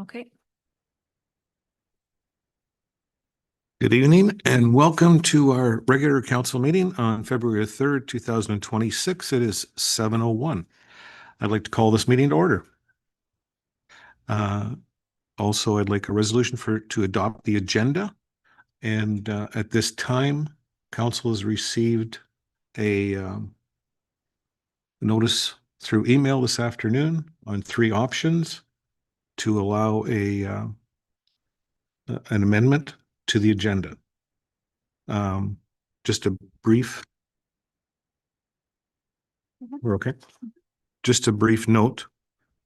Okay. Good evening and welcome to our regular council meeting on February 3rd, 2026. It is 7:01. I'd like to call this meeting to order. Also, I'd like a resolution to adopt the agenda. And at this time, council has received a notice through email this afternoon on 3 options to allow an amendment to the agenda. Just a brief. We're okay. Just a brief note.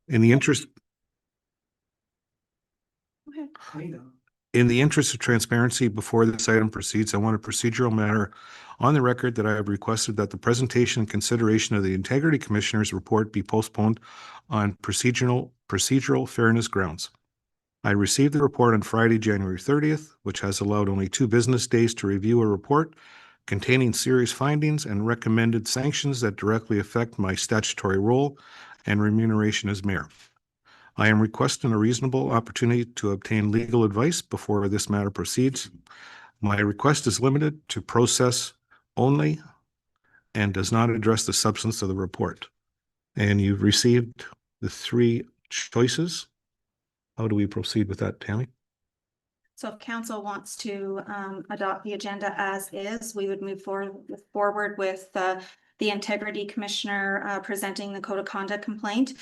In the interest of transparency before this item proceeds, I want a procedural matter on the record that I have requested that the presentation and consideration of the Integrity Commissioner's report be postponed on procedural fairness grounds. I received the report on Friday, January 30th, which has allowed only 2 business days to review a report containing serious findings and recommended sanctions that directly affect my statutory role and remuneration as mayor. I am requesting a reasonable opportunity to obtain legal advice before this matter proceeds. My request is limited to process only and does not address the substance of the report. And you've received the 3 choices. How do we proceed with that, Tammy? So if council wants to adopt the agenda as is, we would move forward with the Integrity Commissioner presenting the Code of Conduct complaint.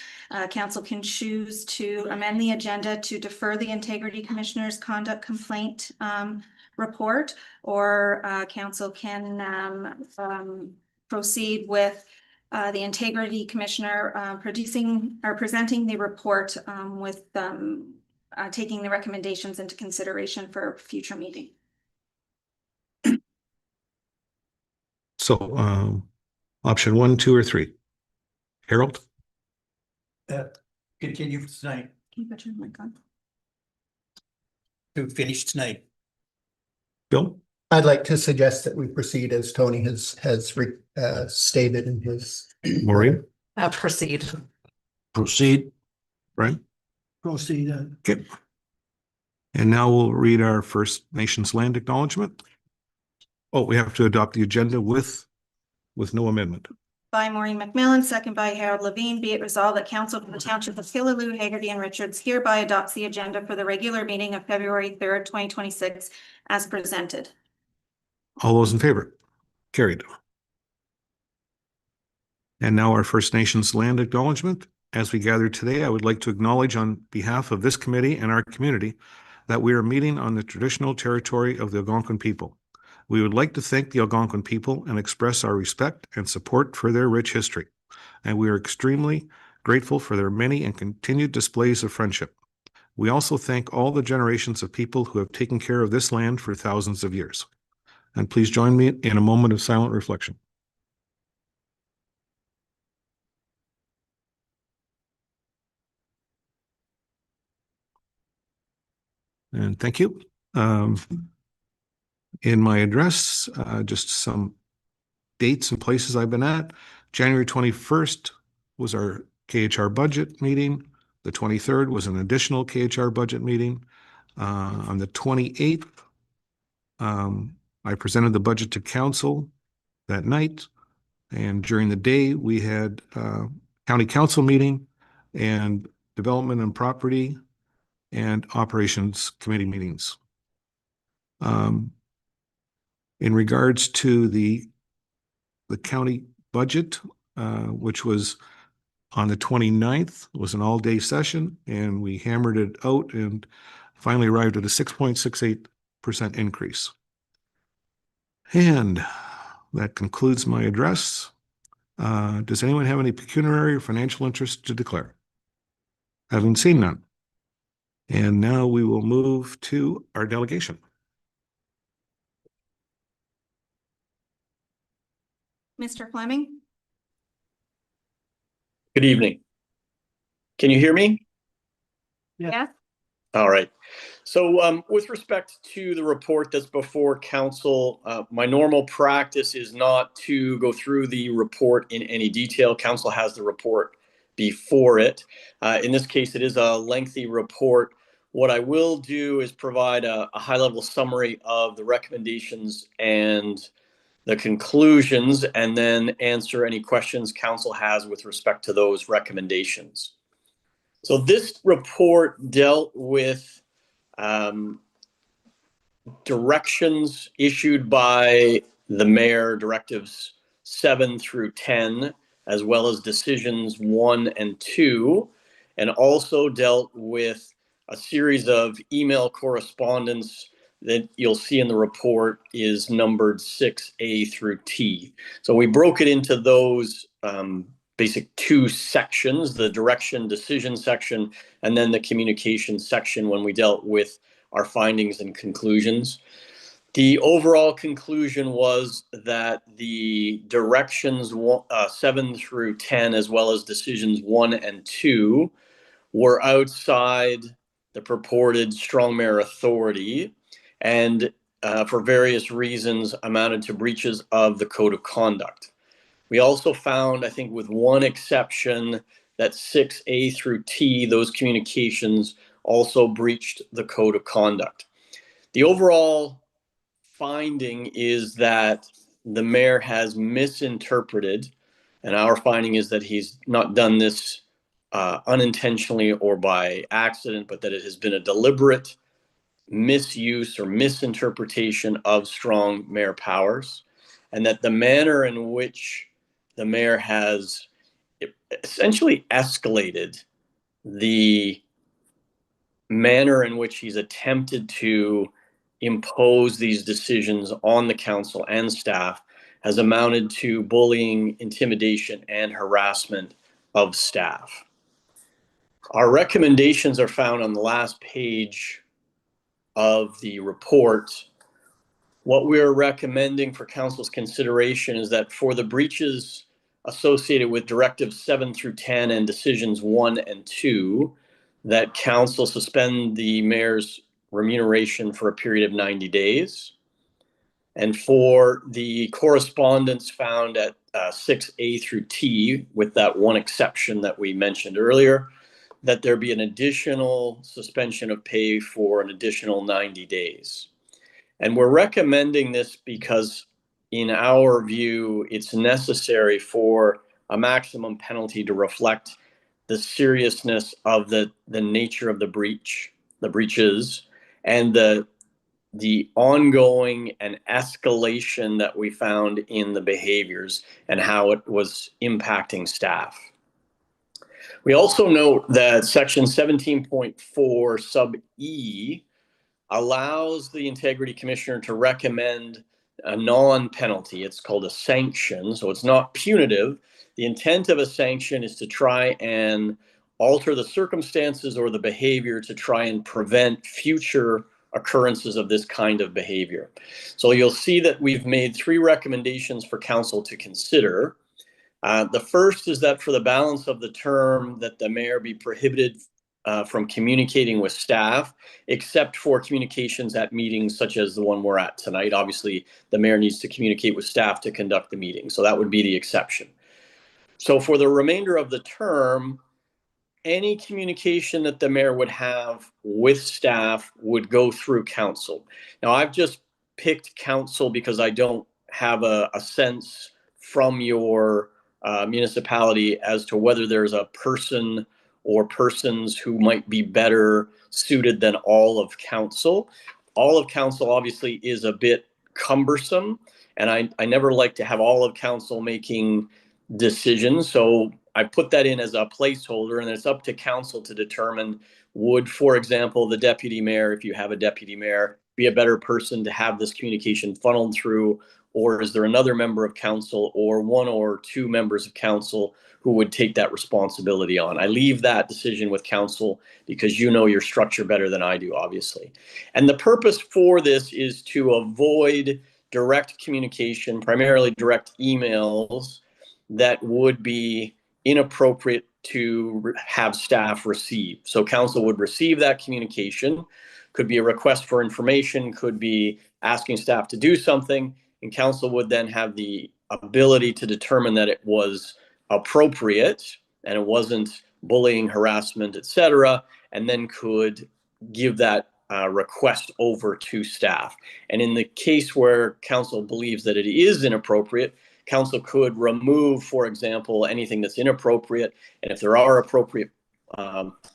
Council can choose to amend the agenda to defer the Integrity Commissioner's conduct complaint report, or council can proceed with the Integrity Commissioner presenting the report with taking the recommendations into consideration for future meeting. So option 1, 2, or 3? Harold? Continue tonight. Can you put your mic on? To finish tonight. Bill? I'd like to suggest that we proceed as Tony has stated in his. Maureen? Proceed. Proceed. Right? Proceed. Okay. And now we'll read our First Nations land acknowledgement. Oh, we have to adopt the agenda with no amendment. By Maureen McMillan, second by Harold Levine. Be it resolved that Council for the Township of Killaloe, Haggerty and Richards hereby adopts the agenda for the regular meeting of February 3rd, 2026 as presented. All those in favor? Carried. And now our First Nations land acknowledgement. As we gather today, I would like to acknowledge on behalf of this committee and our community that we are meeting on the traditional territory of the Algonquin people. We would like to thank the Algonquin people and express our respect and support for their rich history. And we are extremely grateful for their many and continued displays of friendship. We also thank all the generations of people who have taken care of this land for thousands of years. And please join me in a moment of silent reflection. And thank you. In my address, just some dates and places I've been at. January 21st was our KHR budget meeting. The 23rd was an additional KHR budget meeting. On the 28th, I presented the budget to council that night. And during the day, we had county council meeting and development and property and operations committee meetings. In regards to the county budget, which was on the 29th, was an all-day session, and we hammered it out and finally arrived at a 6.68% increase. And that concludes my address. Does anyone have any pecuniary or financial interest to declare? Having seen none. And now we will move to our delegation. Mr. Fleming? Good evening. Can you hear me? Yes. All right. So with respect to the report that's before council, my normal practice is not to go through the report in any detail. Council has the report before it. In this case, it is a lengthy report. What I will do is provide a high-level summary of the recommendations and the conclusions, and then answer any questions council has with respect to those recommendations. So this report dealt with directions issued by the mayor, directives 7 through 10, as well as decisions 1 and 2, and also dealt with a series of email correspondence that you'll see in the report is numbered 6A through T. So we broke it into those basic 2 sections, the direction decision section, and then the communication section when we dealt with our findings and conclusions. The overall conclusion was that the directions 7 through 10, as well as decisions 1 and 2, were outside the purported strong mayor authority, and for various reasons amounted to breaches of the code of conduct. We also found, I think with one exception, that 6A through T, those communications also breached the code of conduct. The overall finding is that the mayor has misinterpreted, and our finding is that he's not done this unintentionally or by accident, but that it has been a deliberate misuse or misinterpretation of strong mayor powers, and that the manner in which the mayor has essentially escalated the manner in which he's attempted to impose these decisions on the council and staff has amounted to bullying, intimidation, and harassment of staff. Our recommendations are found on the last page of the report. What we're recommending for council's consideration is that for the breaches associated with directives 7 through 10 and decisions 1 and 2, that council suspend the mayor's remuneration for a period of 90 days. And for the correspondence found at 6A through T, with that one exception that we mentioned earlier, that there be an additional suspension of pay for an additional 90 days. And we're recommending this because, in our view, it's necessary for a maximum penalty to reflect the seriousness of the nature of the breaches, and the ongoing and escalation that we found in the behaviors and how it was impacting staff. We also note that section 17.4 sub E allows the integrity commissioner to recommend a non-penalty. It's called a sanction, so it's not punitive. The intent of a sanction is to try and alter the circumstances or the behavior to try and prevent future occurrences of this kind of behavior. So you'll see that we've made 3 recommendations for council to consider. The first is that for the balance of the term, that the mayor be prohibited from communicating with staff, except for communications at meetings such as the one we're at tonight. Obviously, the mayor needs to communicate with staff to conduct the meeting, so that would be the exception. So for the remainder of the term, any communication that the mayor would have with staff would go through council. Now, I've just picked council because I don't have a sense from your municipality as to whether there's a person or persons who might be better suited than all of council. All of council obviously is a bit cumbersome, and I never like to have all of council making decisions. So I put that in as a placeholder, and it's up to council to determine, would, for example, the deputy mayor, if you have a deputy mayor, be a better person to have this communication funneled through, or is there another member of council or 1 or 2 members of council who would take that responsibility on? I leave that decision with council because you know your structure better than I do, obviously. And the purpose for this is to avoid direct communication, primarily direct emails, that would be inappropriate to have staff receive. So council would receive that communication, could be a request for information, could be asking staff to do something, and council would then have the ability to determine that it was appropriate and it wasn't bullying, harassment, etc., and then could give that request over to staff. And in the case where council believes that it is inappropriate, council could remove, for example, anything that's inappropriate. And if there are appropriate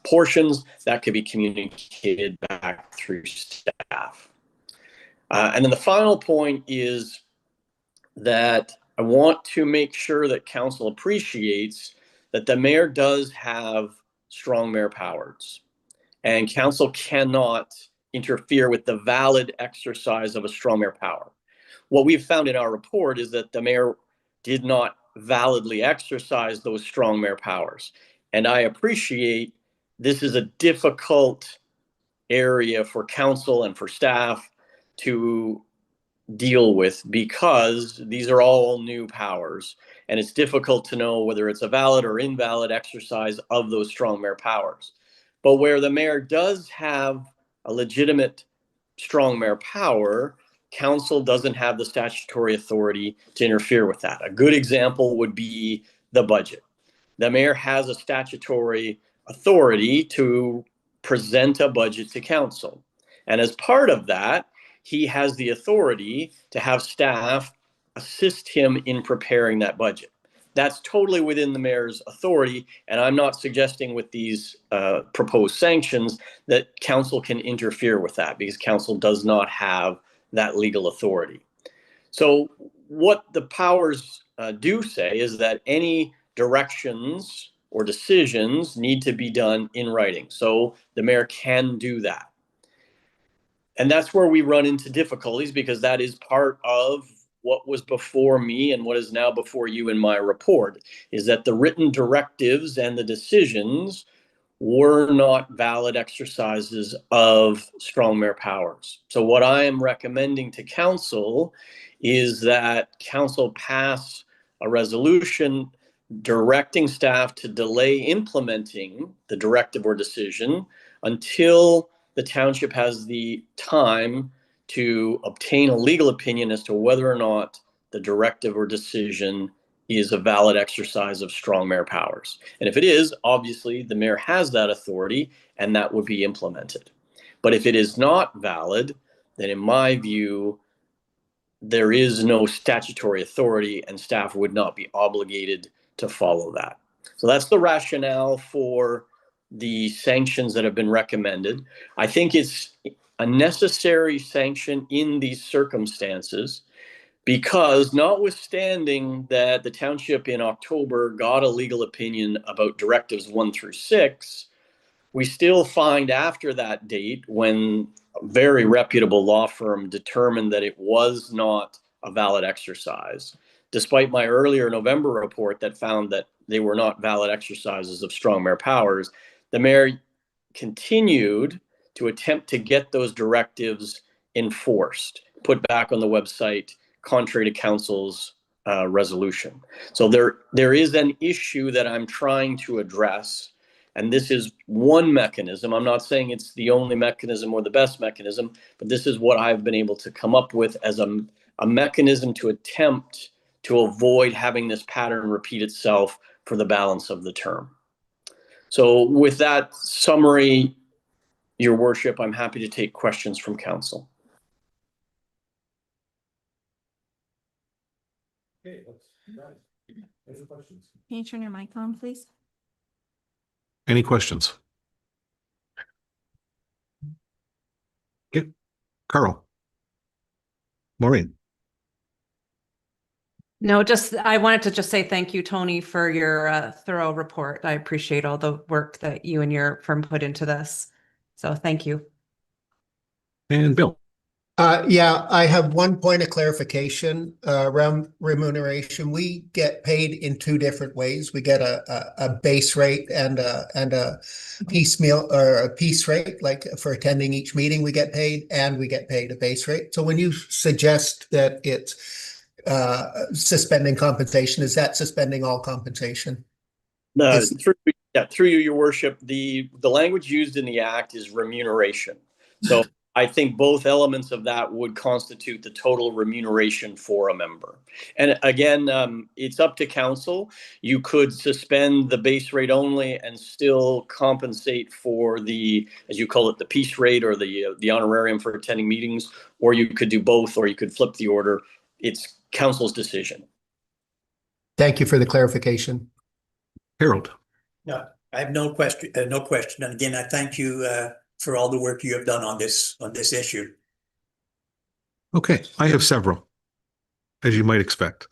portions, that could be communicated back through staff. And then the final point is that I want to make sure that council appreciates that the mayor does have strong mayor powers, and council cannot interfere with the valid exercise of a strong mayor power. What we've found in our report is that the mayor did not validly exercise those strong mayor powers. And I appreciate this is a difficult area for council and for staff to deal with, because these are all new powers, and it's difficult to know whether it's a valid or invalid exercise of those strong mayor powers. But where the mayor does have a legitimate strong mayor power, council doesn't have the statutory authority to interfere with that. A good example would be the budget. The mayor has a statutory authority to present a budget to council. And as part of that, he has the authority to have staff assist him in preparing that budget. That's totally within the mayor's authority, and I'm not suggesting with these proposed sanctions that council can interfere with that, because council does not have that legal authority. So what the powers do say is that any directions or decisions need to be done in writing. So the mayor can do that. And that's where we run into difficulties, because that is part of what was before me and what is now before you in my report, is that the written directives and the decisions were not valid exercises of strong mayor powers. So what I am recommending to council is that council pass a resolution directing staff to delay implementing the directive or decision until the township has the time to obtain a legal opinion as to whether or not the directive or decision is a valid exercise of strong mayor powers. And if it is, obviously the mayor has that authority and that would be implemented. But if it is not valid, then in my view, there is no statutory authority and staff would not be obligated to follow that. So that's the rationale for the sanctions that have been recommended. I think it's a necessary sanction in these circumstances, because notwithstanding that the township in October got a legal opinion about directives 1 through 6, we still find after that date, when a very reputable law firm determined that it was not a valid exercise, despite my earlier November report that found that they were not valid exercises of strong mayor powers, the mayor continued to attempt to get those directives enforced, put back on the website, contrary to council's resolution. So there is an issue that I'm trying to address, and this is one mechanism. I'm not saying it's the only mechanism or the best mechanism, but this is what I've been able to come up with as a mechanism to attempt to avoid having this pattern repeat itself for the balance of the term. So with that summary, Your Worship, I'm happy to take questions from council. Okay, any questions? Can you turn your mic on, please? Any questions? Okay, Carl. Maureen. No, I wanted to just say thank you, Tony, for your thorough report. I appreciate all the work that you and your firm put into this. So thank you. And Bill. Yeah, I have one point of clarification around remuneration. We get paid in 2 different ways. We get a base rate and a piecemeal or a piece rate, like for attending each meeting we get paid, and we get paid a base rate. So when you suggest that it's suspending compensation, is that suspending all compensation? Through you, Your Worship, the language used in the Act is remuneration. So I think both elements of that would constitute the total remuneration for a member. And again, it's up to council. You could suspend the base rate only and still compensate for the, as you call it, the piece rate or the honorarium for attending meetings, or you could do both, or you could flip the order. It's council's decision. Thank you for the clarification. Harold. No, I have no question, no question. And again, I thank you for all the work you have done on this issue. Okay, I have several, as you might expect.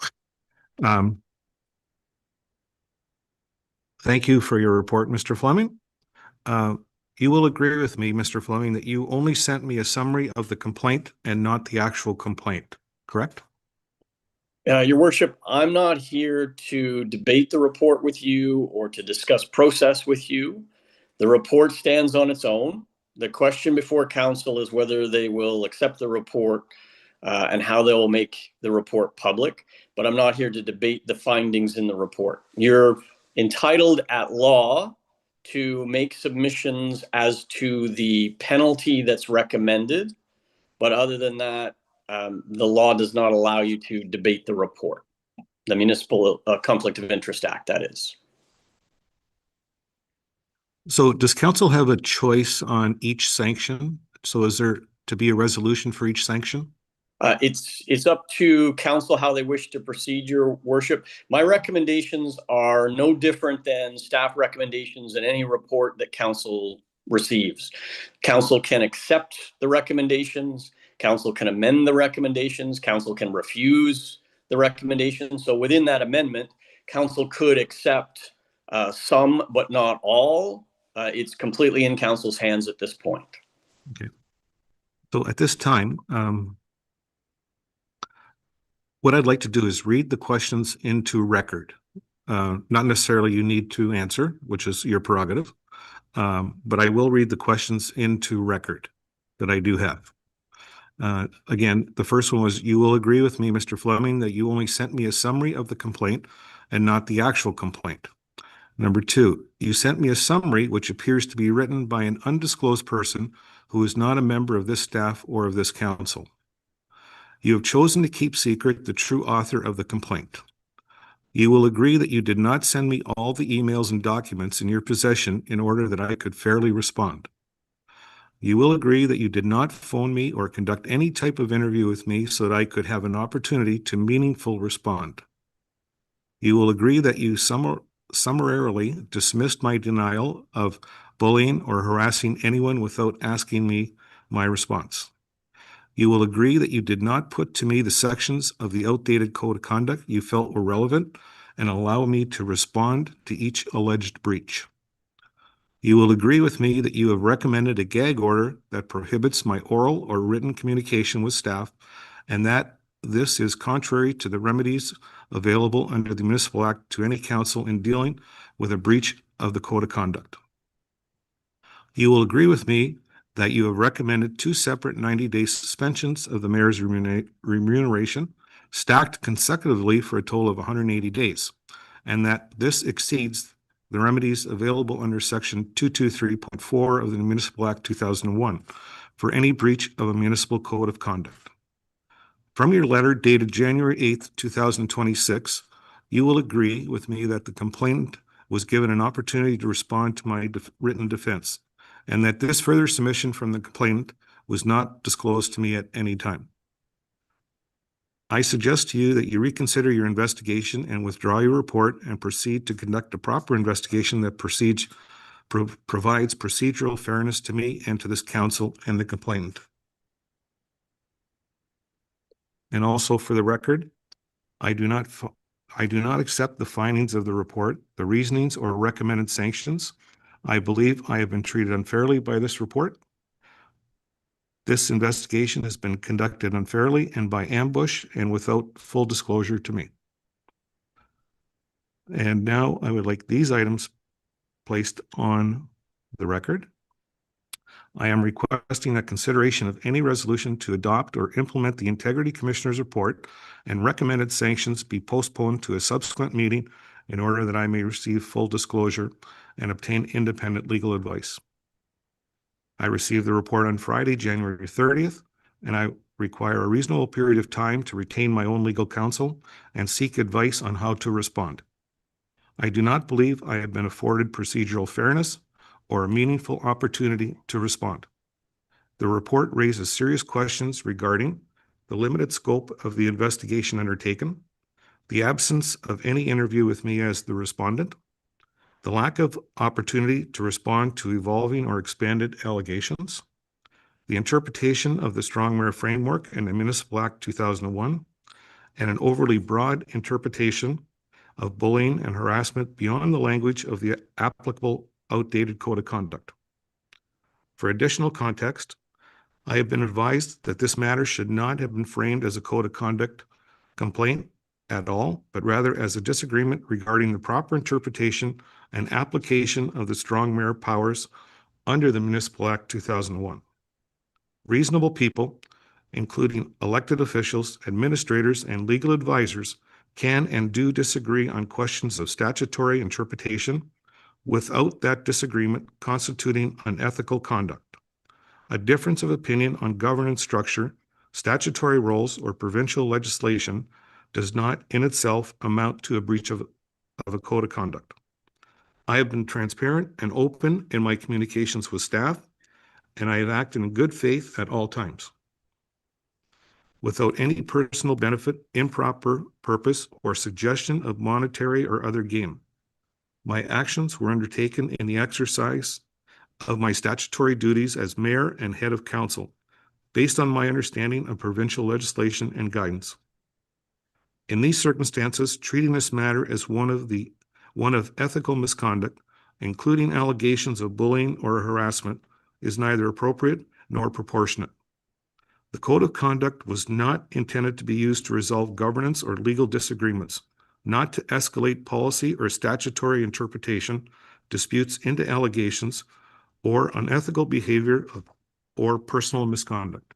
Thank you for your report, Mr. Fleming. You will agree with me, Mr. Fleming, that you only sent me a summary of the complaint and not the actual complaint, correct? Your worship, I'm not here to debate the report with you or to discuss process with you. The report stands on its own. The question before council is whether they will accept the report and how they will make the report public. But I'm not here to debate the findings in the report. You're entitled at law to make submissions as to the penalty that's recommended. But other than that, the law does not allow you to debate the report. The Municipal Conflict of Interest Act, that is. So does council have a choice on each sanction? So is there to be a resolution for each sanction? It's up to council how they wish to proceed, your worship. My recommendations are no different than staff recommendations in any report that council receives. Council can accept the recommendations. Council can amend the recommendations. Council can refuse the recommendations. So within that amendment, council could accept some, but not all. It's completely in council's hands at this point. Okay. So at this time, what I'd like to do is read the questions into record. Not necessarily you need to answer, which is your prerogative, but I will read the questions into record that I do have. Again, the first one was, you will agree with me, Mr. Fleming, that you only sent me a summary of the complaint and not the actual complaint. Number two, you sent me a summary which appears to be written by an undisclosed person who is not a member of this staff or of this council. You have chosen to keep secret the true author of the complaint. You will agree that you did not send me all the emails and documents in your possession in order that I could fairly respond. You will agree that you did not phone me or conduct any type of interview with me so that I could have an opportunity to meaningfully respond. You will agree that you summarily dismissed my denial of bullying or harassing anyone without asking me my response. You will agree that you did not put to me the sections of the outdated code of conduct you felt were relevant and allow me to respond to each alleged breach. You will agree with me that you have recommended a gag order that prohibits my oral or written communication with staff, and that this is contrary to the remedies available under the Municipal Act to any council in dealing with a breach of the code of conduct. You will agree with me that you have recommended 2 separate 90-day suspensions of the mayor's remuneration, stacked consecutively for a total of 180 days, and that this exceeds the remedies available under Section 223.4 of the Municipal Act 2001 for any breach of a municipal code of conduct. From your letter dated January 8th, 2026, you will agree with me that the complainant was given an opportunity to respond to my written defense, and that this further submission from the complainant was not disclosed to me at any time. I suggest to you that you reconsider your investigation and withdraw your report and proceed to conduct a proper investigation that provides procedural fairness to me and to this council and the complainant. And also for the record, I do not accept the findings of the report, the reasonings or recommended sanctions. I believe I have been treated unfairly by this report. This investigation has been conducted unfairly and by ambush and without full disclosure to me. And now I would like these items placed on the record. I am requesting that consideration of any resolution to adopt or implement the Integrity Commissioner's report and recommended sanctions be postponed to a subsequent meeting in order that I may receive full disclosure and obtain independent legal advice. I received the report on Friday, January 30th, and I require a reasonable period of time to retain my own legal counsel and seek advice on how to respond. I do not believe I have been afforded procedural fairness or a meaningful opportunity to respond. The report raises serious questions regarding the limited scope of the investigation undertaken, the absence of any interview with me as the respondent, the lack of opportunity to respond to evolving or expanded allegations, the interpretation of the Strong Mayor Framework and the Municipal Act 2001, and an overly broad interpretation of bullying and harassment beyond the language of the applicable outdated Code of Conduct. For additional context, I have been advised that this matter should not have been framed as a Code of Conduct complaint at all, but rather as a disagreement regarding the proper interpretation and application of the Strong Mayor powers under the Municipal Act 2001. Reasonable people, including elected officials, administrators, and legal advisors, can and do disagree on questions of statutory interpretation without that disagreement constituting unethical conduct. A difference of opinion on governance structure, statutory roles, or provincial legislation does not in itself amount to a breach of a code of conduct. I have been transparent and open in my communications with staff, and I have acted in good faith at all times. Without any personal benefit, improper purpose, or suggestion of monetary or other gain. My actions were undertaken in the exercise of my statutory duties as mayor and head of council, based on my understanding of provincial legislation and guidance. In these circumstances, treating this matter as one of ethical misconduct, including allegations of bullying or harassment, is neither appropriate nor proportionate. The Code of Conduct was not intended to be used to resolve governance or legal disagreements, not to escalate policy or statutory interpretation disputes into allegations or unethical behavior or personal misconduct.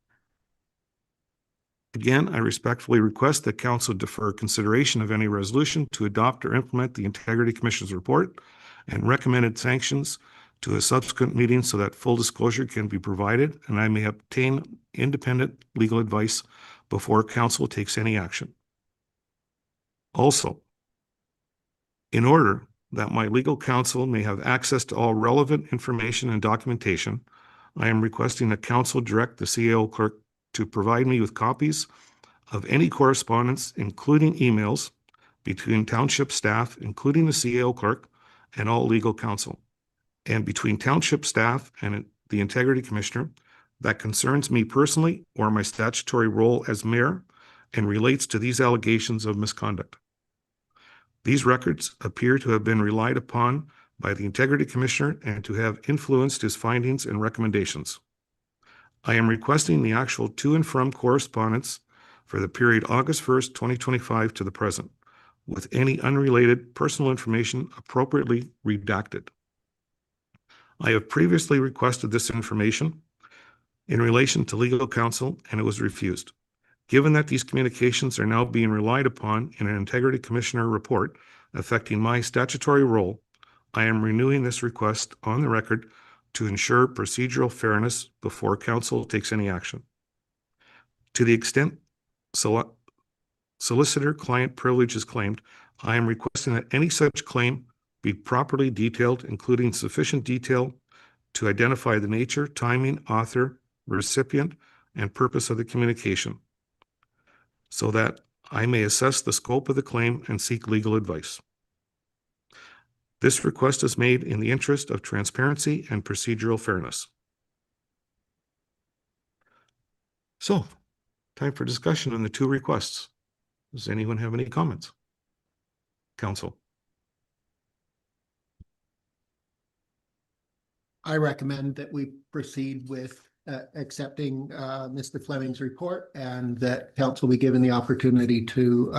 Again, I respectfully request that Council defer consideration of any resolution to adopt or implement the Integrity Commission's report and recommended sanctions to a subsequent meeting so that full disclosure can be provided and I may obtain independent legal advice before Council takes any action. Also, in order that my legal counsel may have access to all relevant information and documentation, I am requesting that Council direct the CAO clerk to provide me with copies of any correspondence, including emails, between township staff, including the CAO clerk, and all legal counsel, and between township staff and the Integrity Commissioner that concerns me personally or my statutory role as mayor and relates to these allegations of misconduct. These records appear to have been relied upon by the Integrity Commissioner and to have influenced his findings and recommendations. I am requesting the actual to and from correspondence for the period August 1st, 2025 to the present, with any unrelated personal information appropriately redacted. I have previously requested this information in relation to legal counsel and it was refused. Given that these communications are now being relied upon in an Integrity Commissioner report affecting my statutory role, I am renewing this request on the record to ensure procedural fairness before Council takes any action. To the extent solicitor-client privilege is claimed, I am requesting that any such claim be properly detailed, including sufficient detail to identify the nature, timing, author, recipient, and purpose of the communication, so that I may assess the scope of the claim and seek legal advice. This request is made in the interest of transparency and procedural fairness. So, time for discussion on the two requests. Does anyone have any comments? Council. I recommend that we proceed with accepting Mr. Fleming's report and that Council be given the opportunity to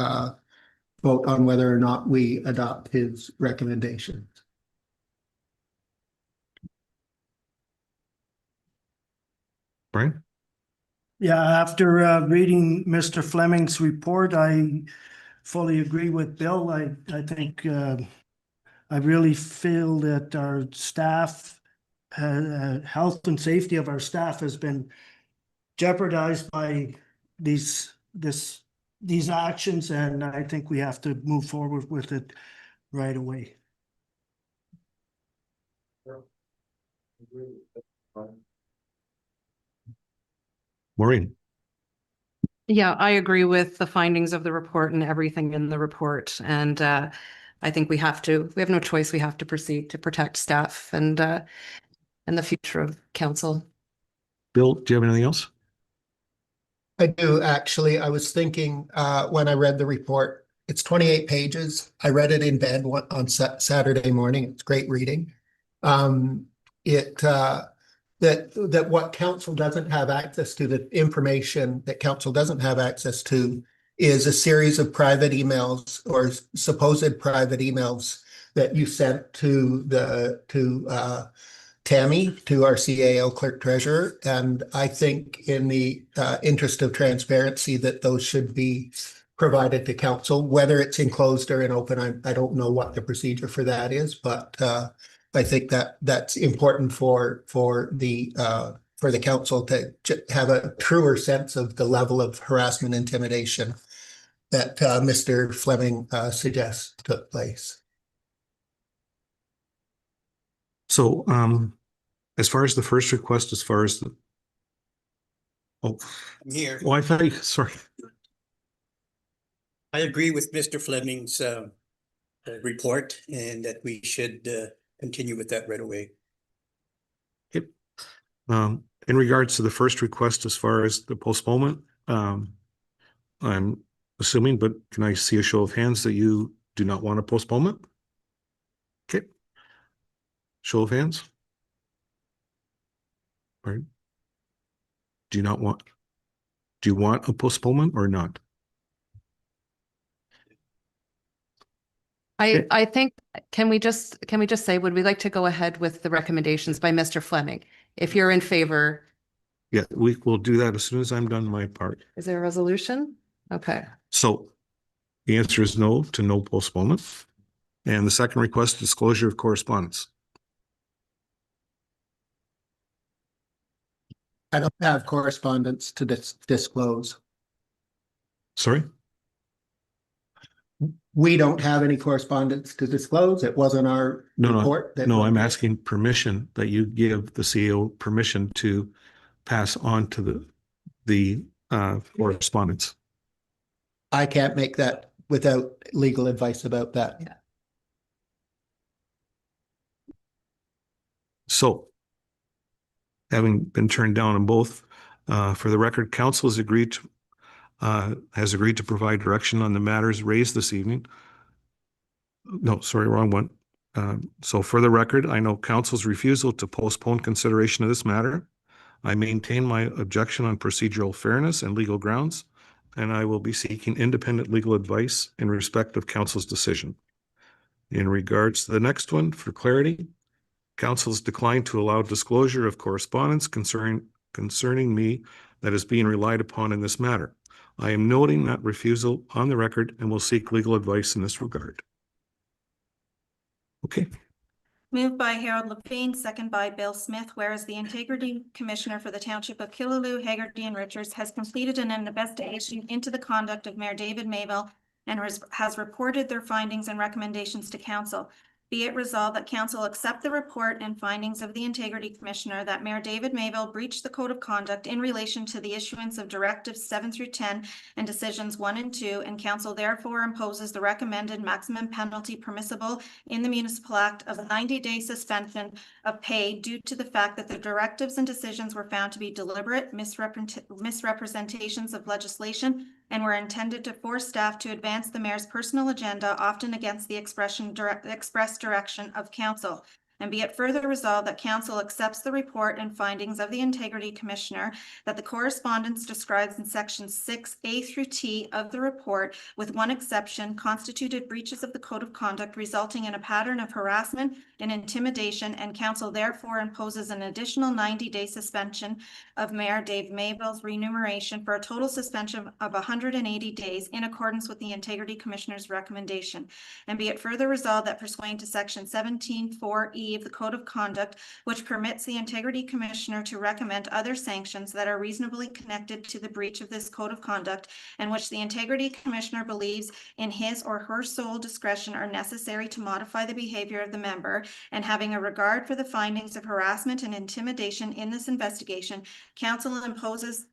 vote on whether or not we adopt his recommendations. Brian? Yeah, after reading Mr. Fleming's report, I fully agree with Bill. I think I really feel that our staff health and safety of our staff has been jeopardized by these actions, and I think we have to move forward with it right away. Maureen? Yeah, I agree with the findings of the report and everything in the report. And I think we have no choice. We have to proceed to protect staff and the future of council. Bill, do you have anything else? I do, actually. I was thinking, when I read the report, it's 28 pages. I read it in bed on Saturday morning. It's great reading. That what council doesn't have access to, the information that council doesn't have access to, is a series of private emails or supposed private emails that you sent to Tammy, to our CAO clerk treasurer. And I think in the interest of transparency that those should be provided to council, whether it's enclosed or in open. I don't know what the procedure for that is, but I think that that's important for the council to have a truer sense of the level of harassment, intimidation that Mr. Fleming suggests took place. So, as far as the first request, I'm here. I thought sorry. I agree with Mr. Fleming's report, and that we should continue with that right away. Yep. In regards to the first request, as far as the postponement, I'm assuming, but can I see a show of hands that you do not want a postponement? Okay. Show of hands. All right. Do you want a postponement or not? I think, can we just say, would we like to go ahead with the recommendations by Mr. Fleming? If you're in favor. Yeah, we will do that as soon as I'm done my part. Is there a resolution? Okay. So the answer is no to no postponement. And the second request, disclosure of correspondence. I don't have correspondence to disclose. Sorry? We don't have any correspondence to disclose. It wasn't our report. No, I'm asking permission, that you give the CEO permission to pass on to the correspondence. I can't make that without legal advice about that. Yeah. So, having been turned down on both, for the record, council has agreed to provide direction on the matters raised this evening. No, sorry, wrong one. So for the record, I know council's refusal to postpone consideration of this matter. I maintain my objection on procedural fairness and legal grounds, and I will be seeking independent legal advice in respect of council's decision. In regards to the next one, for clarity, council has declined to allow disclosure of correspondence concerning me that is being relied upon in this matter. I am noting that refusal on the record and will seek legal advice in this regard. Okay. Moved by Harold Levine, second by Bill Smith, whereas the Integrity Commissioner for the Township of Killaloe, Haggerty and Richards has completed an investigation into the conduct of Mayor David Mayville and has reported their findings and recommendations to council. Be it resolved that council accept the report and findings of the Integrity Commissioner that Mayor David Mayville breached the Code of Conduct in relation to the issuance of Directives 7 through 10 and Decisions 1 and 2, and council therefore imposes the recommended maximum penalty permissible in the Municipal Act of a 90-day suspension of pay due to the fact that the directives and decisions were found to be deliberate misrepresentations of legislation and were intended to force staff to advance the mayor's personal agenda, often against the express direction of council. And be it further resolved that council accepts the report and findings of the Integrity Commissioner, that the correspondence described in sections 6A through T of the report, with one exception, constituted breaches of the Code of Conduct resulting in a pattern of harassment and intimidation, and council therefore imposes an additional 90-day suspension of Mayor Dave Mayville's remuneration for a total suspension of 180 days in accordance with the Integrity Commissioner's recommendation. And be it further resolved that pursuant to section 17(4)(e) C of the Code of Conduct, which permits the Integrity Commissioner to recommend other sanctions that are reasonably connected to the breach of this Code of Conduct, and which the Integrity Commissioner believes in his or her sole discretion are necessary to modify the behavior of the member, and having a regard for the findings of harassment and intimidation in this investigation, Council imposes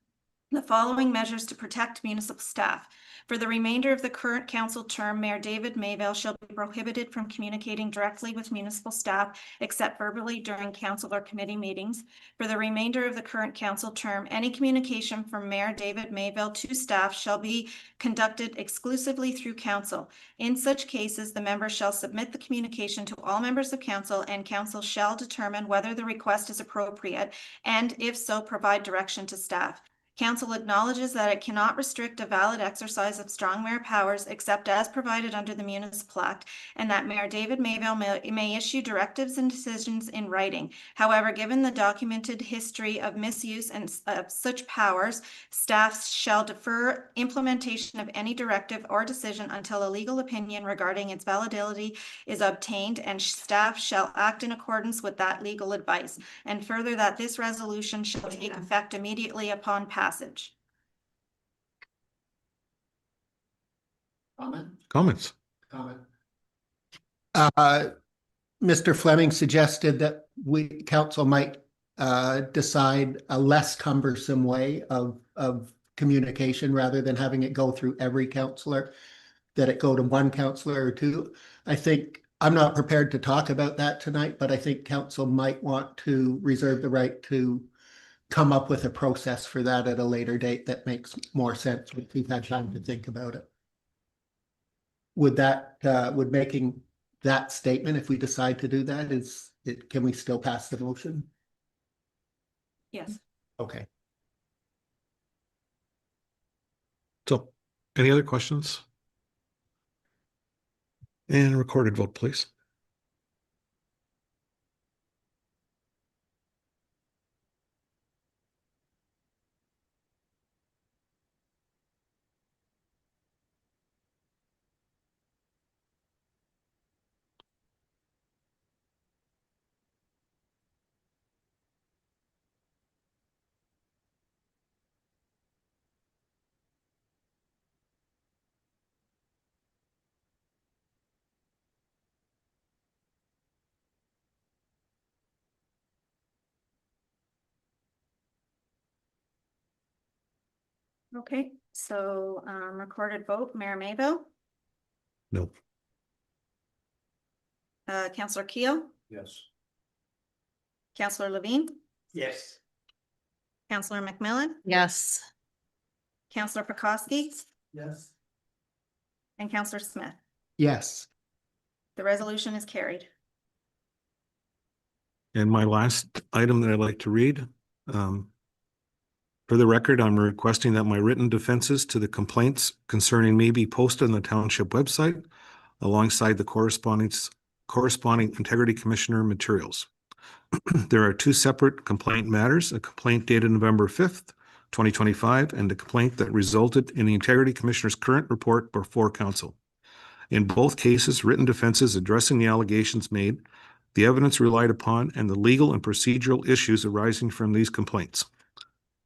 the following measures to protect municipal staff. For the remainder of the current council term, Mayor David Mayville shall be prohibited from communicating directly with municipal staff except verbally during council or committee meetings. For the remainder of the current council term, any communication from Mayor David Mayville to staff shall be conducted exclusively through council. In such cases, the member shall submit the communication to all members of council, and council shall determine whether the request is appropriate, and if so, provide direction to staff. Council acknowledges that it cannot restrict a valid exercise of strong mayor powers except as provided under the Municipal Act, and that Mayor David Mayville may issue directives and decisions in writing. However, given the documented history of misuse and of such powers, staff shall defer implementation of any directive or decision until a legal opinion regarding its validity is obtained, and staff shall act in accordance with that legal advice. And further, that this resolution shall take effect immediately upon passage. Comments? Mr. Fleming suggested that council might decide a less cumbersome way of communication rather than having it go through every councillor, that it go to one councillor or two. I think I'm not prepared to talk about that tonight, but I think council might want to reserve the right to come up with a process for that at a later date that makes more sense if we've had time to think about it. Would making that statement, if we decide to do that, can we still pass the motion? Yes. Okay. So, any other questions? And recorded vote, please. Okay, so recorded vote, Mayor Mayville, No. Councillor Keel, Yes. Councillor Levine, Yes. Councillor McMillan, Yes. Councillor Pekoski, Yes. and Councillor Smith. Yes. The resolution is carried. And my last item that I'd like to read, for the record, I'm requesting that my written defenses to the complaints concerning me be posted on the township website alongside the corresponding Integrity Commissioner materials. There are two separate complaint matters, a complaint dated November 5th, 2025, and a complaint that resulted in the Integrity Commissioner's current report before council. In both cases, written defenses addressing the allegations made, the evidence relied upon, and the legal and procedural issues arising from these complaints.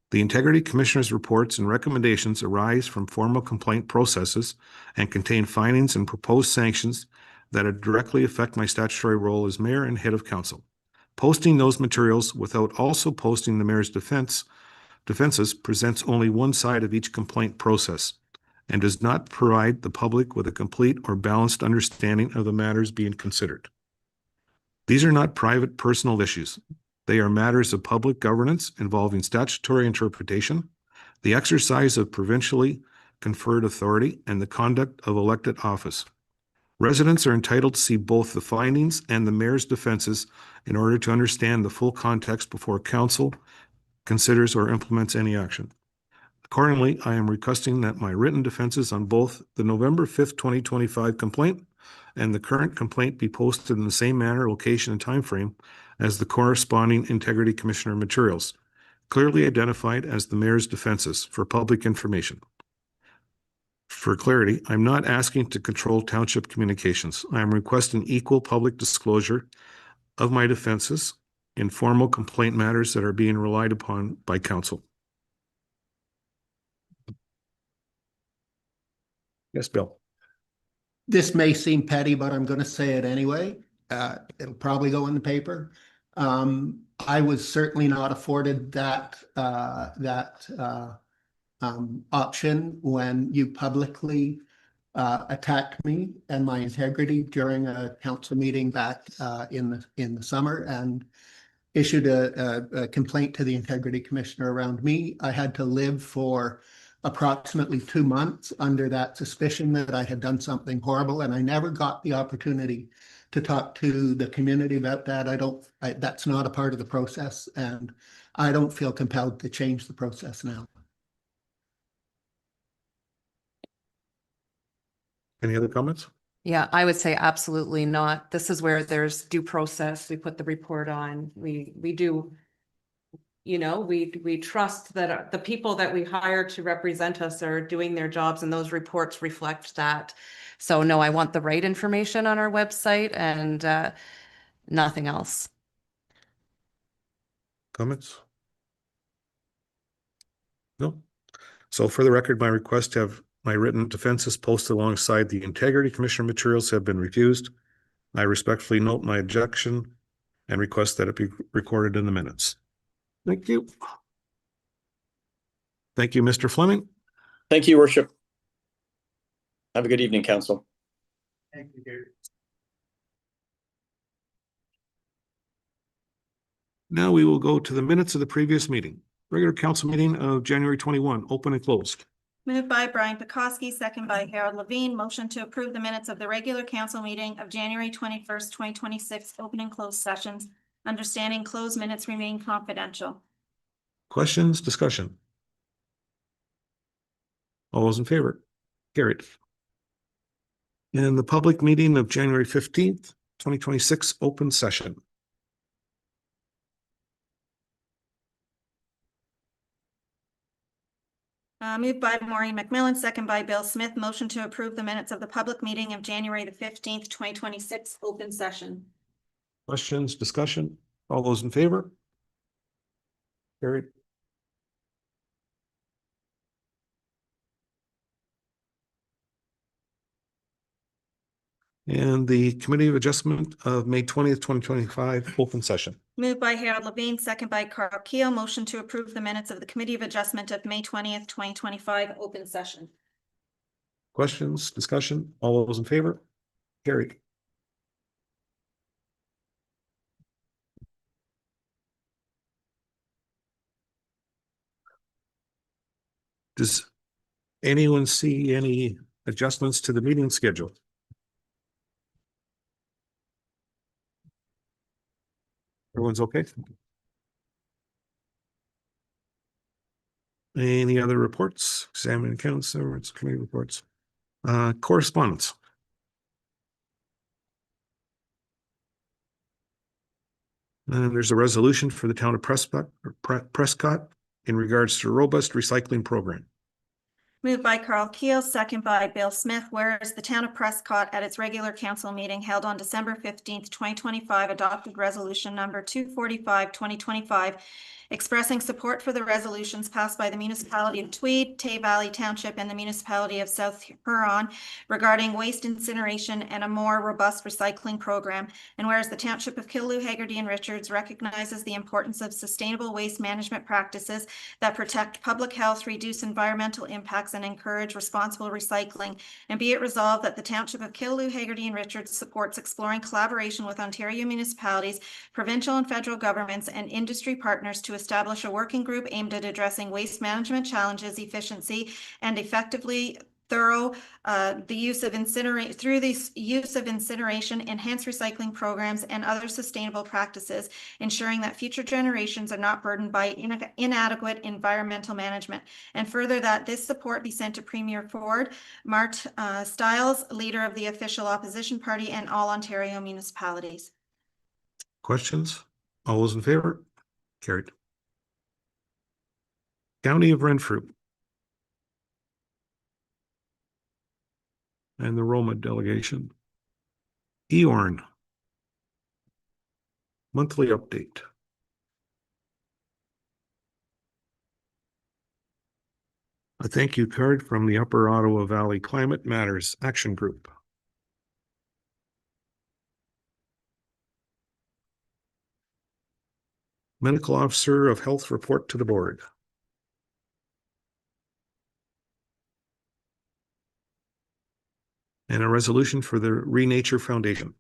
The Integrity Commissioner's reports and recommendations arise from formal complaint processes and contain findings and proposed sanctions that directly affect my statutory role as mayor and head of council. Posting those materials without also posting the mayor's defenses presents only one side of each complaint process and does not provide the public with a complete or balanced understanding of the matters being considered. These are not private personal issues. They are matters of public governance involving statutory interpretation, the exercise of provincially conferred authority, and the conduct of elected office. Residents are entitled to see both the findings and the mayor's defenses in order to understand the full context before council considers or implements any action. Accordingly, I am requesting that my written defenses on both the November 5th, 2025 complaint and the current complaint be posted in the same manner, location, and timeframe as the corresponding Integrity Commissioner materials, clearly identified as the mayor's defenses for public information. For clarity, I'm not asking to control township communications. I am requesting equal public disclosure of my defenses in formal complaint matters that are being relied upon by council. Yes, Bill. This may seem petty, but I'm going to say it anyway. It'll probably go in the paper. I was certainly not afforded that option when you publicly attacked me and my integrity during a council meeting back in the summer and issued a complaint to the integrity commissioner around me. I had to live for approximately 2 months under that suspicion that I had done something horrible, and I never got the opportunity to talk to the community about that. That's not a part of the process, and I don't feel compelled to change the process now. Any other comments? Yeah, I would say absolutely not. This is where there's due process. We put the report on. We do, you know, we trust that the people that we hire to represent us are doing their jobs, and those reports reflect that. So no, I want the right information on our website and nothing else. Comments? No. So for the record, my request to have my written defenses posted alongside the integrity commissioner materials have been refused. I respectfully note my objection and request that it be recorded in the minutes. Thank you. Thank you, Mr. Fleming. Thank you, Worship. Have a good evening, Council. Thank you, Gary. Now we will go to the minutes of the previous meeting. Regular council meeting of January 21, open and closed. Moved by Brian Pekoski, second by Harold Levine. Motion to approve the minutes of the regular council meeting of January 21st, 2026, open and closed sessions. Understanding closed minutes remain confidential. Questions, discussion? All those in favor? Carried. And the public meeting of January 15th, 2026, open session. Moved by Maureen McMillan, second by Bill Smith. Motion to approve the minutes of the public meeting of January the 15th, 2026, open session. Questions, discussion? All those in favor? Carried. And the Committee of Adjustment of May 20th, 2025, open session. Moved by Harold Levine, second by Carl Keel. Motion to approve the minutes of the Committee of Adjustment of May 20th, 2025, open session. Questions, discussion? All those in favor? Carried. Does anyone see any adjustments to the meeting schedule? Everyone's okay? Any other reports? Examining accounts, committee reports. Correspondence. And there's a resolution for the town of Prescott in regards to a robust recycling program. Moved by Carl Keel, second by Bill Smith. Whereas the town of Prescott at its regular council meeting held on December 15th, 2025, adopted resolution number 245, 2025, expressing support for the resolutions passed by the municipality of Tweed, Tay Valley Township, and the municipality of South Huron regarding waste incineration and a more robust recycling program. And whereas the township of Killaloe, Haggerty, and Richards recognizes the importance of sustainable waste management practices that protect public health, reduce environmental impacts, and encourage responsible recycling. And be it resolved that the township of Killaloe, Haggerty, and Richards supports exploring collaboration with Ontario municipalities, provincial and federal governments, and industry partners to establish a working group aimed at addressing waste management challenges, efficiency, and effectively through the use of incineration, enhanced recycling programs, and other sustainable practices, ensuring that future generations are not burdened by inadequate environmental management. And further, that this support be sent to Premier Ford, Mart Stiles, leader of the official opposition party, and all Ontario municipalities. Questions? All those in favor? Carried. County of Renfrew and the Roma delegation. Eorn. Monthly update. A thank you card from the Upper Ottawa Valley Climate Matters Action Group. Medical Officer of Health report to the board. And a resolution for the Renature Foundation.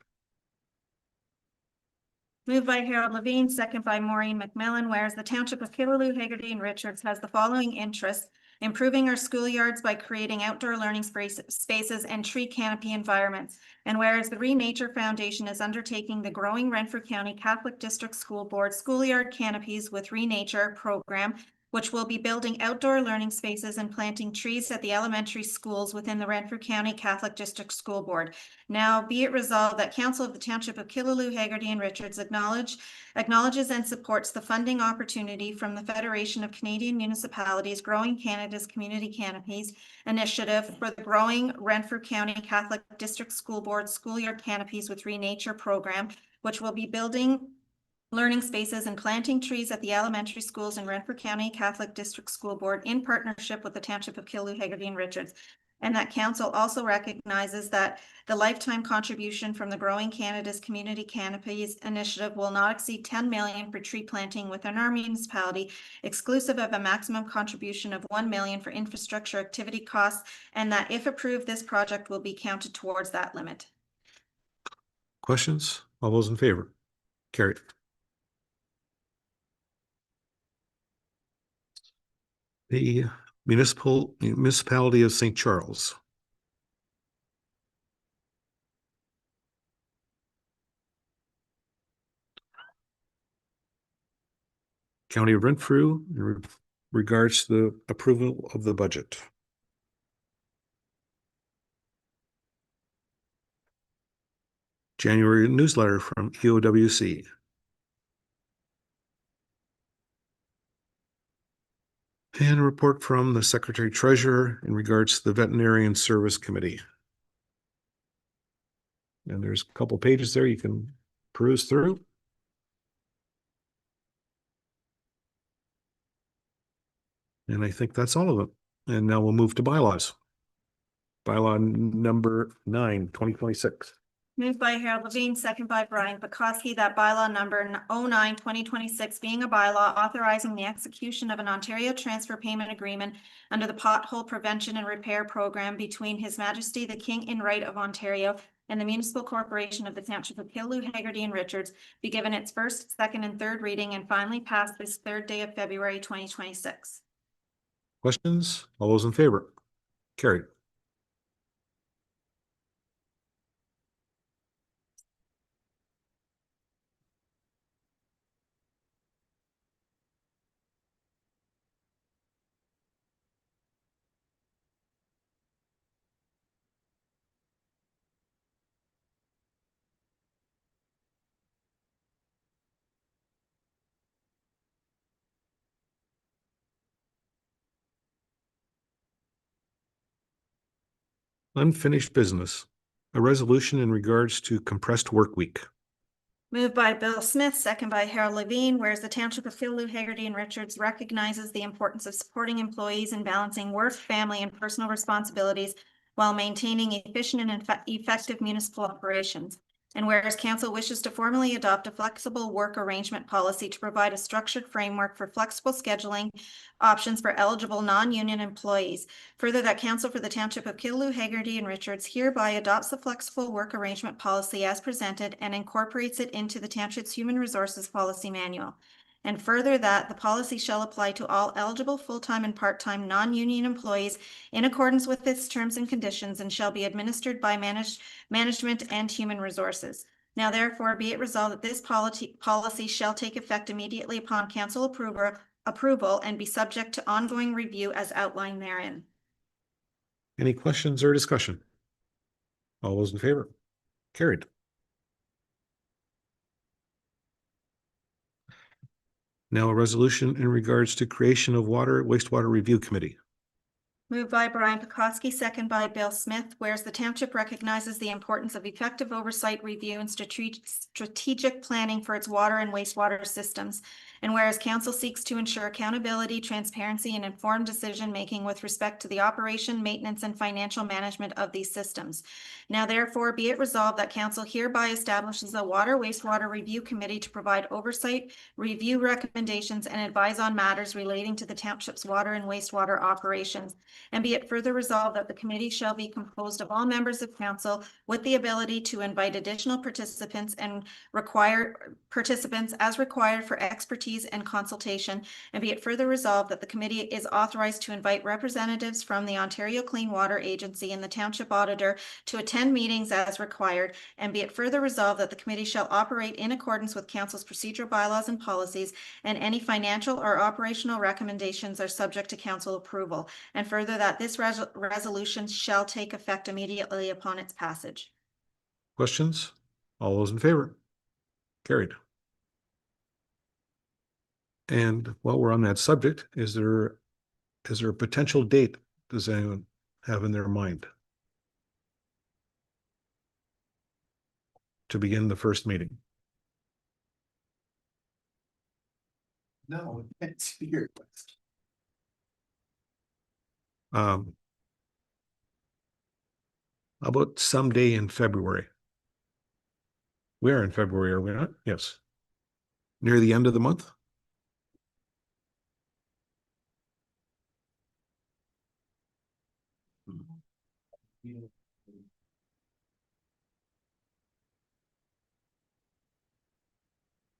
Moved by Harold Levine, second by Maureen McMillan, whereas the Township of Killaloe, Haggerty, and Richards has the following interests: improving our schoolyards by creating outdoor learning spaces and tree canopy environments. And whereas the Renature Foundation is undertaking the growing Renfrew County Catholic District School Board schoolyard canopies with Renature program, which will be building outdoor learning spaces and planting trees at the elementary schools within the Renfrew County Catholic District School Board. Now be it resolved that Council of the Township of Killaloe, Haggerty, and Richards acknowledges and supports the funding opportunity from the Federation of Canadian Municipalities Growing Canada's Community Canopies initiative for the growing Renfrew County Catholic District School Board schoolyard canopies with Renature program, which will be building learning spaces and planting trees at the elementary schools in Renfrew County Catholic District School Board in partnership with the Township of Killaloe, Haggerty, and Richards. And that council also recognizes that the lifetime contribution from the Growing Canada's Community Canopies initiative will not exceed 10 million for tree planting within our municipality, exclusive of a maximum contribution of 1 million for infrastructure activity costs, and that if approved, this project will be counted towards that limit. Questions? All those in favor? Carried. The Municipality of St. Charles. County of Renfrew in regards to the approval of the budget. January newsletter from EOWC. And a report from the Secretary Treasurer in regards to the Veterinarian Service Committee. And there's a couple pages there you can peruse through. And I think that's all of it. And now we'll move to bylaws. Bylaw number 9, 2026. Moved by Harold Levine, second by Brian Bukowski, that bylaw number 09/2026 being a bylaw authorizing the execution of an Ontario transfer payment agreement under the Pothole Prevention and Repair Program between His Majesty the King in Right of Ontario and the Municipal Corporation of the Township of Killaloe, Haggerty, and Richards be given its first, second, and third reading and finally passed this third day of February 2026. Questions? All those in favor? Carried. Unfinished business. A resolution in regards to compressed work week. Moved by Bill Smith, second by Harold Levine, whereas the Township of Killaloe, Haggerty, and Richards recognizes the importance of supporting employees in balancing work, family, and personal responsibilities while maintaining efficient and effective municipal operations. And whereas Council wishes to formally adopt a flexible work arrangement policy to provide a structured framework for flexible scheduling options for eligible non-union employees. Further, that Council for the Township of Killaloe, Haggerty, and Richards hereby adopts the flexible work arrangement policy as presented and incorporates it into the Township's Human Resources Policy Manual. And further, that the policy shall apply to all eligible full-time and part-time non-union employees in accordance with its terms and conditions and shall be administered by management and human resources. Now therefore be it resolved that this policy shall take effect immediately upon council approval and be subject to ongoing review as outlined therein. Any questions or discussion? All those in favor? Carried. Now a resolution in regards to creation of wastewater review committee. Moved by Brian Pekoski, second by Bill Smith, whereas the township recognizes the importance of effective oversight, review, and strategic planning for its water and wastewater systems. And whereas council seeks to ensure accountability, transparency, and informed decision-making with respect to the operation, maintenance, and financial management of these systems. Now therefore be it resolved that council hereby establishes a water wastewater review committee to provide oversight, review recommendations, and advise on matters relating to the township's water and wastewater operations. And be it further resolved that the committee shall be composed of all members of council with the ability to invite additional participants as required for expertise and consultation. And be it further resolved that the committee is authorized to invite representatives from the Ontario Clean Water Agency and the township auditor to attend meetings as required. And be it further resolved that the committee shall operate in accordance with council's procedural bylaws and policies, and any financial or operational recommendations are subject to council approval. And further, that this resolution shall take effect immediately upon its passage. Questions? All those in favor? Carried. And while we're on that subject, is there a potential date does anyone have in their mind to begin the first meeting? No, it's your question. How about someday in February? We are in February, are we not? Yes. Near the end of the month?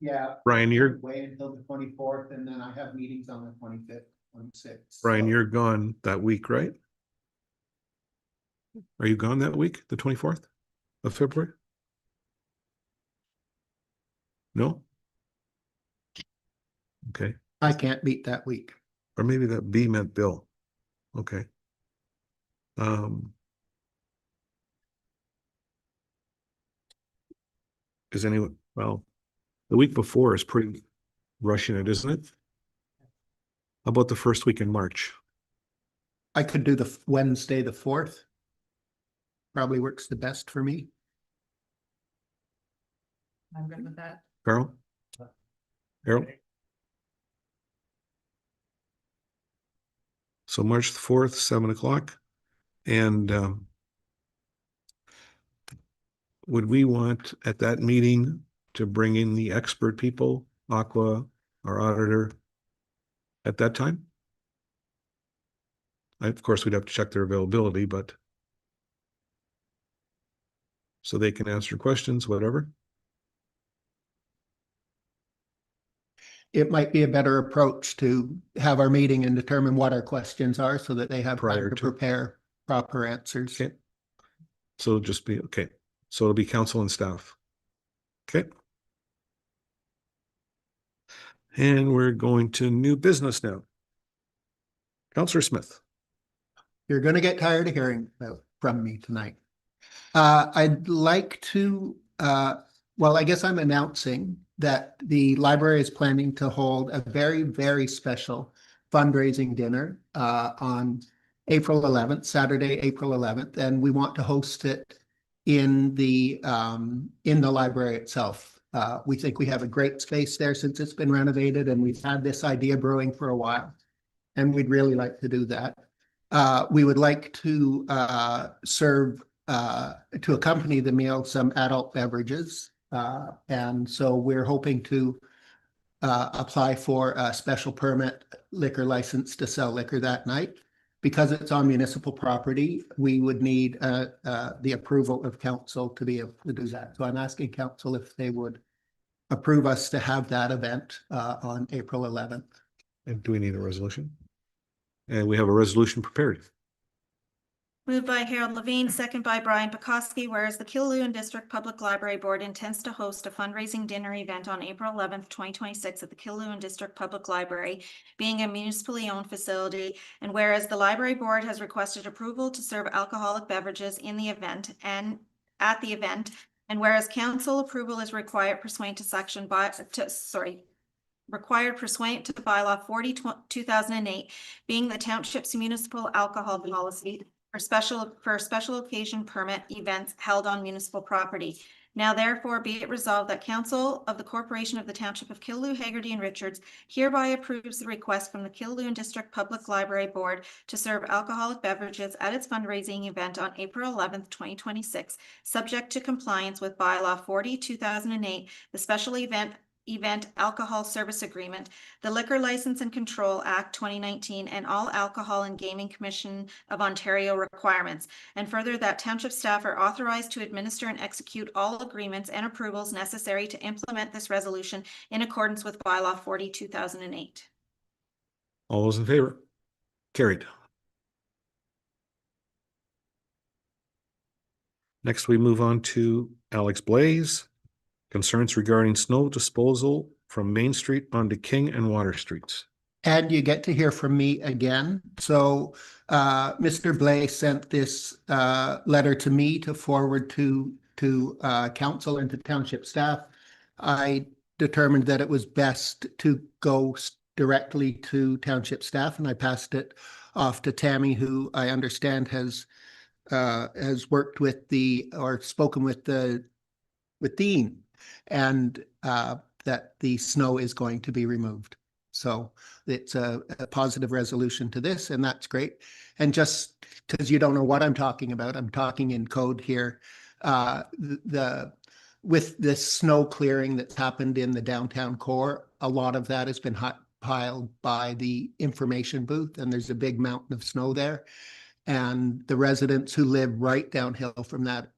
Yeah. Brian, you're Wait until the 24th, and then I have meetings on the 25th, 26th. Brian, so- you're gone that week, right? Are you gone that week, the 24th of February? No? Okay. I can't meet that week. Or maybe that B meant Bill. Okay. Is anyone, well, the week before is pretty rushing it, isn't it? How about the first week in March? I could do the Wednesday, the 4th. Probably works the best for me. I'm good with that. Carol? Carol? So March the 4th, 7 o'clock. And would we want at that meeting to bring in the expert people, Aqua, our auditor, at that time? Of course, we'd have to check their availability, but so they can answer questions, whatever. It might be a better approach to have our meeting and determine what our questions are so that they have Prior time to to. prepare proper answers. Okay. So it'll just be, okay. So it'll be council and staff. Okay. And we're going to new business now. Councillor Smith. You're going to get tired of hearing from me tonight. I'd like to, well, I guess I'm announcing that the library is planning to hold a very, very special fundraising dinner on April 11th, Saturday, April 11th, and we want to host it in the library itself. We think we have a great space there since it's been renovated, and we've had this idea brewing for a while, and we'd really like to do that. We would like to serve to accompany the meal some adult beverages. And so we're hoping to apply for a special permit liquor license to sell liquor that night. Because it's on municipal property, we would need the approval of council to be able to do that. So I'm asking council if they would approve us to have that event on April 11th. And do we need a resolution? And we have a resolution prepared. Moved by Harold Levine, second by Brian Pekoski, whereas the Killoon District Public Library Board intends to host a fundraising dinner event on April 11th, 2026 at the Killoon District Public Library, being a municipally owned facility, and whereas the Library Board has requested approval to serve alcoholic beverages in the event and at the event, and whereas council approval is required pursuant to required pursuant to bylaw 40/2008, being the township's municipal alcohol policy for special occasion permit events held on municipal property. Now therefore be it resolved that Council of the Corporation of the Township of Killaloe, Haggerty and Richards hereby approves the request from the Killaloe and District Public Library Board to serve alcoholic beverages at its fundraising event on April 11th, 2026, subject to compliance with bylaw 40/2008, the special event alcohol service agreement, the Liquor License and Control Act 2019, and all Alcohol and Gaming Commission of Ontario requirements. And further, that township staff are authorized to administer and execute all agreements and approvals necessary to implement this resolution in accordance with bylaw 40/2008. All those in favor? Carried. Next, we move on to Alex Blaze. Concerns regarding snow disposal from Main Street onto King and Water Streets. And you get to hear from me again. So Mr. Blay sent this letter to me to forward to council and to township staff. I determined that it was best to go directly to township staff, and I passed it off to Tammy, who I understand has worked with spoken with Dean, and that the snow is going to be removed. So it's a positive resolution to this, and that's great. And just because you don't know what I'm talking about, I'm talking in code here. With this snow clearing that's happened in the downtown core, a lot of that has been piled by the information booth, and there's a big mountain of snow there. And the residents who live right downhill from that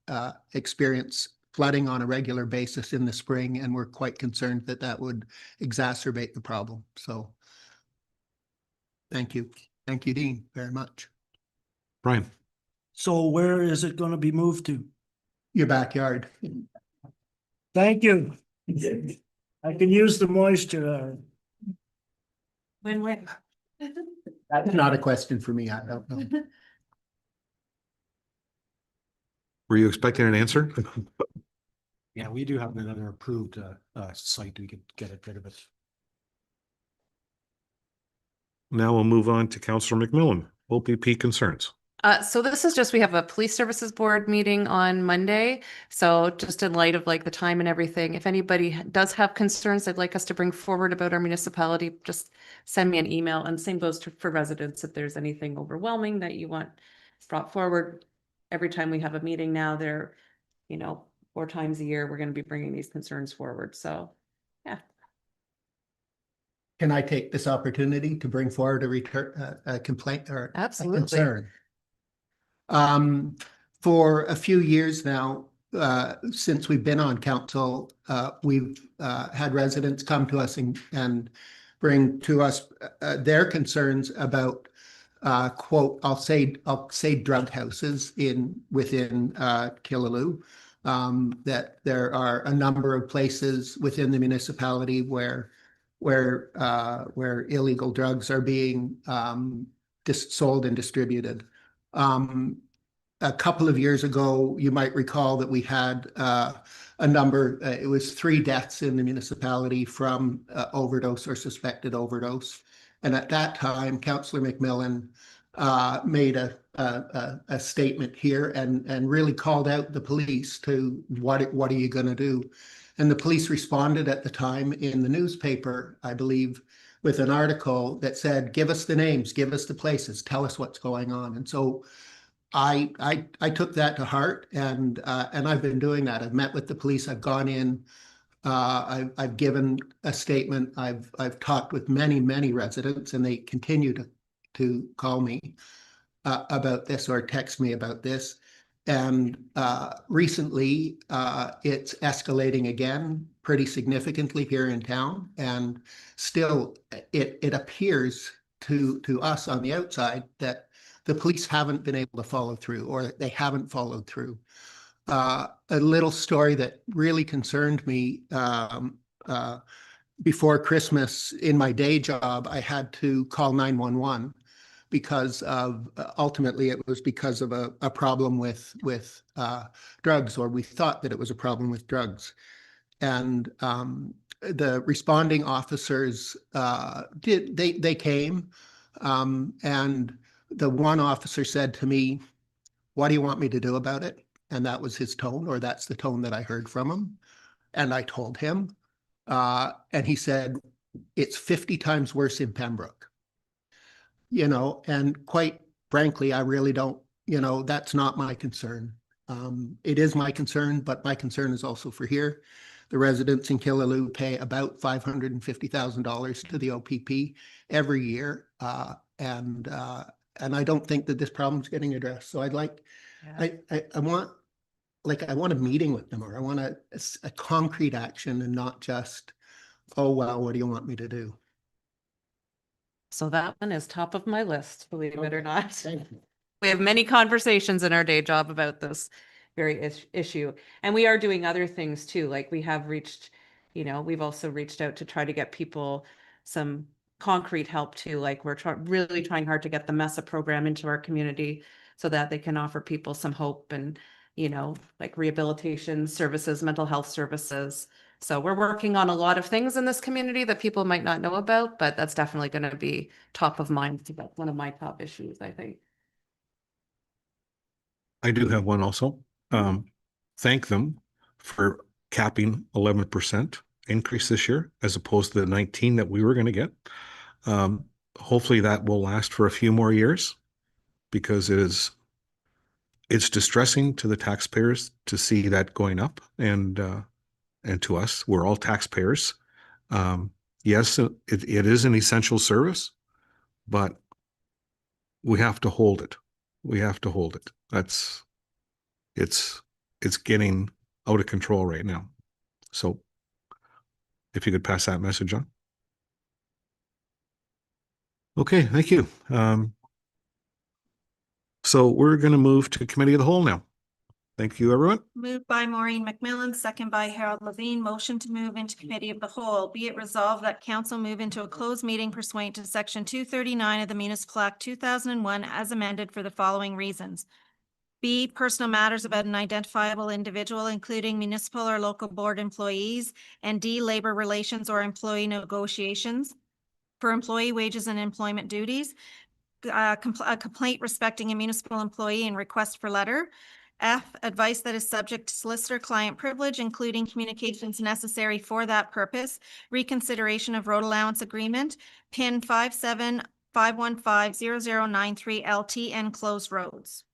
experience flooding on a regular basis in the spring, and we're quite concerned that that would exacerbate the problem. So thank you. Thank you, Dean, very much. Brian. So where is it going to be moved to? Your backyard. Thank you. I can use the moisture. Win-win. That's not a question for me. I don't know. Were you expecting an answer? Yeah, we do have another approved site. We could get rid of it. Now we'll move on to Councillor McMillan, OPP concerns. So this is just, we have a police services board meeting on Monday. So just in light of like the time and everything, if anybody does have concerns they'd like us to bring forward about our municipality, just send me an email. And same goes for residents. If there's anything overwhelming that you want brought forward, every time we have a meeting now, there, 4 times a year, we're going to be bringing these concerns forward. So, yeah. Can I take this opportunity to bring forward a complaint or Absolutely. a concern? For a few years now, since we've been on council, we've had residents come to us and bring to us their concerns about quote, I'll say drug houses within Killaloe. That there are a number of places within the municipality where illegal drugs are being sold and distributed. A couple of years ago, you might recall that we had a number, it was 3 deaths in the municipality from overdose or suspected overdose. And at that time, Councillor McMillan made a statement here and really called out the police to what are you going to do? And the police responded at the time in the newspaper, I believe, with an article that said, give us the names, give us the places, tell us what's going on. And so I took that to heart, and I've been doing that. I've met with the police. I've gone in. I've given a statement. I've talked with many residents, and they continue to call me about this or text me about this. And recently, it's escalating again pretty significantly here in town. And still, it appears to us on the outside that the police haven't been able to follow through, or they haven't followed through. A little story that really concerned me, before Christmas in my day job, I had to call 911 because of, ultimately it was because of a problem with drugs, or we thought that it was a problem with drugs. And the responding officers, they came. And the one officer said to me, "What do you want me to do about it?" And that was his tone, or that's the tone that I heard from him. And I told him, and he said, "It's 50 times worse in Pembroke." And quite frankly, I really don't, that's not my concern. It is my concern, but my concern is also for here. The residents in Killaloe pay about $550,000 to the OPP every year. And I don't think that this problem is getting addressed. So I'd like, I want a meeting with them, or I want a concrete action, and not just, "Oh, well, what do you want me to do?" So that one is top of my list, believe it or not. Thank you. We have many conversations in our day job about this very issue. And we are doing other things too. Like we have reached, we've also reached out to try to get people some concrete help too. Like we're really trying hard to get the MESA program into our community so that they can offer people some hope and, like rehabilitation services, mental health services. So we're working on a lot of things in this community that people might not know about, but that's definitely going to be top of mind. It's about one of my top issues, I think. I do have one also. Thank them for capping 11% increase this year as opposed to the 19 that we were going to get. Hopefully that will last for a few more years, because it's distressing to the taxpayers to see that going up, and to us, we're all taxpayers. Yes, it is an essential service, but we have to hold it. We have to hold it. It's getting out of control right now. So if you could pass that message on. Okay, thank you. So we're going to move to Committee of the Whole now. Thank you, everyone. Moved by Maureen McMillan, second by Harold Levine. Motion to move into Committee of the Whole. Be it resolved that council move into a closed meeting pursuant to Section 239 of the Municipal Act 2001 as amended for the following reasons. B, personal matters about an identifiable individual, including municipal or local board employees. And D, labor relations or employee negotiations for employee wages and employment duties. A complaint respecting a municipal employee and request for letter. F, advice that is subject to solicitor-client privilege, including communications necessary for that purpose. Reconsideration of road allowance agreement, PIN 57-515-0093 LT and closed roads.